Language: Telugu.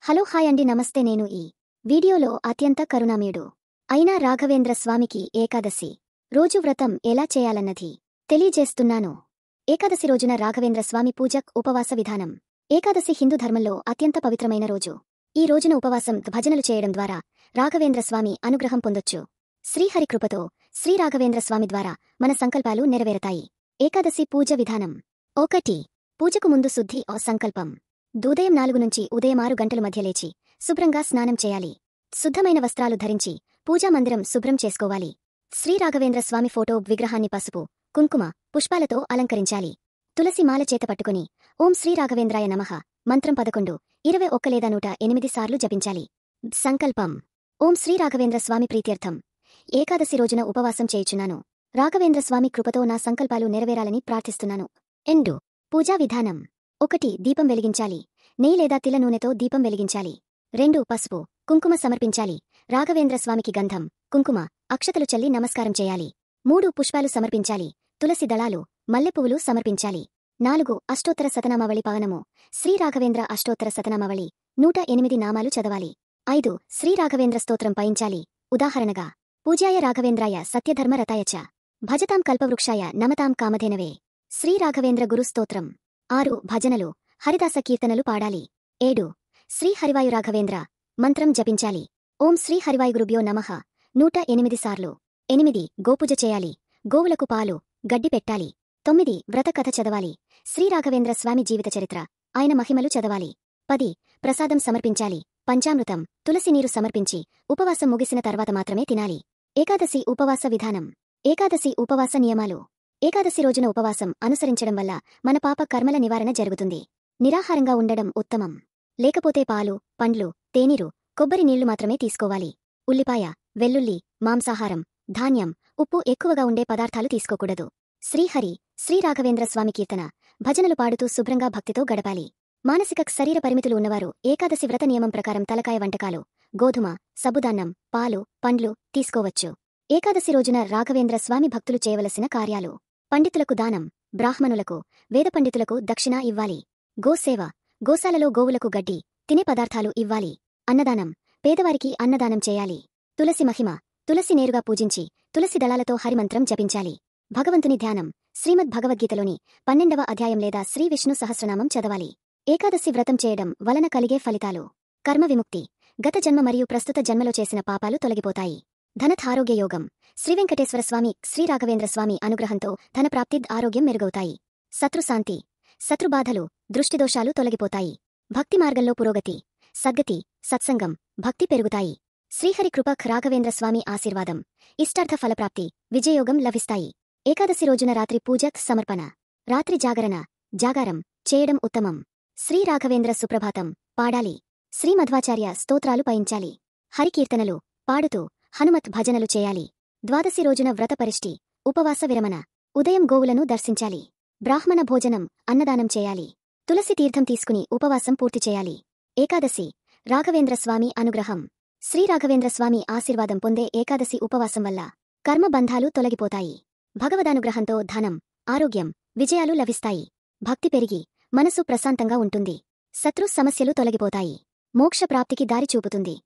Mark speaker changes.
Speaker 1: హలో హాయ్ అండి నమస్తే నేను ఈ వీడియోలో అత్యంత కరుణామయుడు అయిన రాఘవేంద్ర స్వామికి ఏకాదశి రోజు వ్రతం ఎలా చేయాలన్నది తెలియజేస్తున్నాను. ఏకాదశి రోజున రాఘవేంద్ర స్వామి పూజ ఉపవాస విధానం. ఏకాదశి హిందూ ధర్మంలో అత్యంత పవిత్రమైన రోజు. ఈ రోజున ఉపవాసం భజనలు చేయడం ద్వారా రాఘవేంద్ర స్వామి అనుగ్రహం పొందొచ్చు. శ్రీహరి కృపతో శ్రీ రాఘవేంద్ర స్వామి ద్వారా మన సంకల్పాలు నెరవేరతాయి. ఏకాదశి పూజ విధానం. 1. పూజకు ముందు శుద్ధి సంకల్పం. ఉదయం 4 నుంచి ఉదయం 6 గంటల మధ్య లేచి శుభ్రంగా స్నానం చేయాలి. శుద్ధమైన వస్త్రాలు ధరించి పూజా మందిరం శుభ్రం చేసుకోవాలి. శ్రీ రాఘవేంద్ర స్వామి ఫోటో విగ్రహాన్ని పసుపు, కుంకుమ, పుష్పాలతో అలంకరించాలి. తులసి మాల చేత పట్టుకుని ఓం శ్రీ రాఘవేంద్రాయ నమః మంత్రం 11, 21 లేదా 108 సార్లు జపించాలి. సంకల్పం. ఓం శ్రీ రాఘవేంద్ర స్వామి ప్రీత్యర్థం ఏకాదశి రోజున ఉపవాసం చేయుచున్నాను. రాఘవేంద్ర స్వామి కృపతో నా సంకల్పాలు నెరవేరాలని ప్రార్థిస్తున్నాను. 2. పూజా విధానం. 1. దీపం వెలిగించాలి. నెయ్యి లేదా తిల నూనెతో దీపం వెలిగించాలి. 2. పసుపు, కుంకుమ సమర్పించాలి. రాఘవేంద్ర స్వామికి గంధం, కుంకుమ, అక్షతలు చల్లి నమస్కారం చేయాలి. 3. పుష్పాలు సమర్పించాలి. తులసి దళాలు, మల్లెపువ్వులు సమర్పించాలి. 4. అష్టోత్తర శతనామావళి పవనము. శ్రీ రాఘవేంద్ర అష్టోత్తర శతనామావళి 108 నామాలు చదవాలి. 5. శ్రీ రాఘవేంద్ర స్తోత్రం పయించాలి. ఉదాహరణగా పూజ్యాయ రాఘవేంద్రాయ సత్యధర్మ రతాయ చ భజతాం కల్పవృక్షాయ నమతాం కామధేనవే. శ్రీ రాఘవేంద్ర గురు స్తోత్రం. 6. భజనలు, హరిదాస కీర్తనలు పాడాలి. 7. శ్రీ హరివాయు రాఘవేంద్ర మంత్రం జపించాలి. ఓం శ్రీ హరివాయుగురుభ్యో నమః 108 సార్లు. 8. గోపూజ చేయాలి. గోవులకు పాలు, గడ్డి పెట్టాలి. 9. వ్రత కథ చదవాలి. శ్రీ రాఘవేంద్ర స్వామి జీవిత చరిత్ర, ఆయన మహిమలు చదవాలి. 10. ప్రసాదం సమర్పించాలి. పంచామృతం, తులసి నీరు సమర్పించి ఉపవాసం ముగిసిన తర్వాత మాత్రమే తినాలి. ఏకాదశి ఉపవాస విధానం. ఏకాదశి ఉపవాస నియమాలు. ఏకాదశి రోజున ఉపవాసం అనుసరించడం వల్ల మన పాప కర్మల నివారణ జరుగుతుంది. నిరాహారంగా ఉండడం ఉత్తమం. లేకపోతే పాలు, పండ్లు, తేనీరు, కొబ్బరి నీళ్లు మాత్రమే తీసుకోవాలి. ఉల్లిపాయ, వెల్లుల్లి, మాంసాహారం, ధాన్యం, ఉప్పు ఎక్కువగా ఉండే పదార్థాలు తీసుకోకూడదు. శ్రీహరి, శ్రీ రాఘవేంద్ర స్వామి కీర్తన, భజనలు పాడుతూ శుభ్రంగా భక్తితో గడపాలి. మానసిక శరీర పరిమితులు ఉన్నవారు ఏకాదశి వ్రత నియమం ప్రకారం తలకాయ వంటకాలు, గోధుమ, సబ్బుదాన్నం, పాలు, పండ్లు తీసుకోవచ్చు. ఏకాదశి రోజున రాఘవేంద్ర స్వామి భక్తులు చేయవలసిన కార్యాలు. పండితులకు దానం, బ్రాహ్మణులకు, వేద పండితులకు దక్షిణ ఇవ్వాలి. గోసేవ, గోశాలలో గోవులకు గడ్డి, తినే పదార్థాలు ఇవ్వాలి. అన్నదానం, పేదవారికి అన్నదానం చేయాలి. తులసి మహిమ, తులసి నేరుగా పూజించి తులసి దళాలతో హరిమంత్రం జపించాలి. భగవంతుని ధ్యానం, శ్రీమద్ భగవద్గీతలోని 12వ అధ్యాయం లేదా శ్రీ విష్ణు సహస్రనామం చదవాలి. ఏకాదశి వ్రతం చేయడం వలన కలిగే ఫలితాలు. కర్మ విముక్తి, గత జన్మ మరియు ప్రస్తుత జన్మలో చేసిన పాపాలు తొలగిపోతాయి. ధనధారోగ్య యోగం, శ్రీవెంకటేశ్వర స్వామి, శ్రీ రాఘవేంద్ర స్వామి అనుగ్రహంతో ధన ప్రాప్తి, ఆరోగ్యం మెరుగవుతాయి. శత్రుశాంతి, శత్రుబాధలు, దృష్టిదోషాలు తొలగిపోతాయి. భక్తి మార్గంలో పురోగతి, సద్గతి, సత్సంగం, భక్తి పెరుగుతాయి. శ్రీహరి కృప, రాఘవేంద్ర స్వామి ఆశీర్వాదం, ఇష్టార్థ ఫలప్రాప్తి, విజయయోగం లభిస్తాయి. ఏకాదశి రోజున రాత్రి పూజ సమర్పణ, రాత్రి జాగారం చేయడం ఉత్తమం. శ్రీ రాఘవేంద్ర సుప్రభాతం పాడాలి. శ్రీ మధ్వాచార్య స్తోత్రాలు పయించాలి. హరికీర్తనలు పాడుతూ హనుమత్ భజనలు చేయాలి. ద్వాదశి రోజున వ్రత పరిష్టి, ఉపవాస విరమణ. ఉదయం గోవులను దర్శించాలి. బ్రాహ్మణ భోజనం, అన్నదానం చేయాలి. తులసి తీర్థం తీసుకుని ఉపవాసం పూర్తి చేయాలి. ఏకాదశి, రాఘవేంద్ర స్వామి అనుగ్రహం. శ్రీ రాఘవేంద్ర స్వామి ఆశీర్వాదం పొందే ఏకాదశి ఉపవాసం వల్ల కర్మబంధాలు తొలగిపోతాయి. భగవదానుగ్రహంతో ధనం, ఆరోగ్యం, విజయాలు లభిస్తాయి. భక్తి పెరిగి మనసు ప్రశాంతంగా ఉంటుంది. శత్రు సమస్యలు తొలగిపోతాయి. మోక్ష ప్రాప్తికి దారి చూపుతుంది.